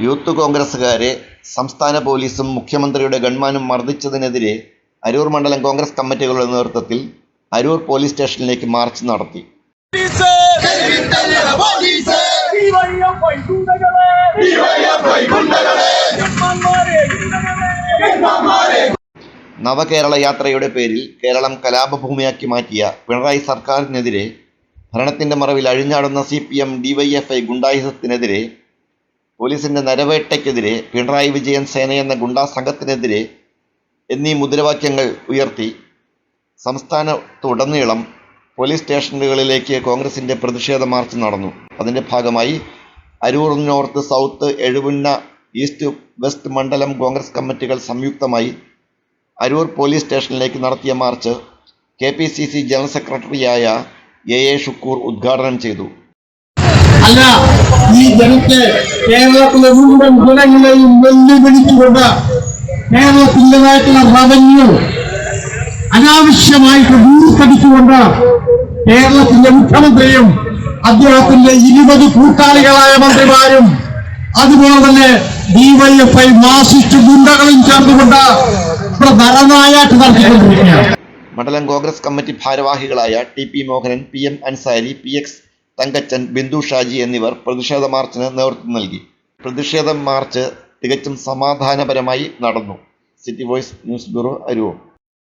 Youth കോൺഗ്രസുകാരെ സംസ്ഥാന പോലീസും മുഖ്യമന്ത്രിയുടെ ഗൺമാനും മർദ്ദിച്ചതിനെതിരെ അരൂർ മണ്ഡലം കോൺഗ്രസ് കമ്മിറ്റികളുടെ നേതൃത്വത്തിൽ അരൂർ പോലീസ് സ്റ്റേഷനിലേക്ക് മാർച്ച് നടത്തി. നവകേരള യാത്രയുടെ പേരിൽ കേരളം കലാപഭൂമിയാക്കി മാറ്റിയ പിണറായി സർക്കാരിനെതിരെ, ഭരണത്തിന്റെ മറവിൽ അഴിഞ്ഞാടുന്ന CPM DYFI ഗുണ്ടായുസത്തിനെതിരെ, പോലീസിന്റെ നരവേട്ടയ്ക്കെതിരെ, പിണറായി വിജയൻ സേനയെന്ന ഗുണ്ടാ സംഘത്തിനെതിരെ എന്നീ മുദ്രാവാക്യങ്ങൾ ഉയർത്തി സംസ്ഥാനത്തുടനീളം പോലീസ് സ്റ്റേഷനുകളിലേക്ക് കോൺഗ്രസിന്റെ പ്രതിഷേധ മാർച്ച് നടന്നു. അതിന്റെ ഭാഗമായി Aroor north, south, Ezhupunna, east, west മണ്ഡലം കോൺഗ്രസ് കമ്മിറ്റികൾ സംയുക്തമായി അരൂർ പോലീസ് സ്റ്റേഷനിലേക്ക് നടത്തിയ മാർച്ച് KPCC ജനറൽ സെക്രട്ടറിയായ AA ഷുക്കൂർ ഉദ്ഘാടനം ചെയ്തു. അല്ല, ഈ ജനത്തെ കേരളത്തിലെ മുഴുവൻ ജനങ്ങളെയും വെല്ലുവിളിച്ചുകൊണ്ട് കേരളത്തിൻ്റെതായിട്ടുള്ള റവന്യൂ അനാവശ്യമായിട്ട് വീഴ്ചടിച്ചുകൊണ്ട് കേരളത്തിന്റെ മുഖ്യമന്ത്രിയും അദ്ദേഹത്തിന്റെ 20 കൂട്ടാളികളായ മന്ത്രിമാരും അതുപോലെ തന്നെ DYFI മാസിസ്റ്റ് ഗുണ്ടകളും ചേർന്നുകൊണ്ട് നരനായാട്ട് നടത്തിക്കൊണ്ടിരിക്കുകയാണ്. മണ്ഡലം കോൺഗ്രസ് കമ്മിറ്റി ഭാരവാഹികളായ TP Mohanan, PM Ansari, PX Thankachan, Bindu Shaji എന്നിവർ പ്രതിഷേധ മാർച്ചിന് നേതൃത്വം നൽകി. പ്രതിഷേധ മാർച്ച് തികച്ചും സമാധാനപരമായി നടന്നു. City voice news bureau, Aroor.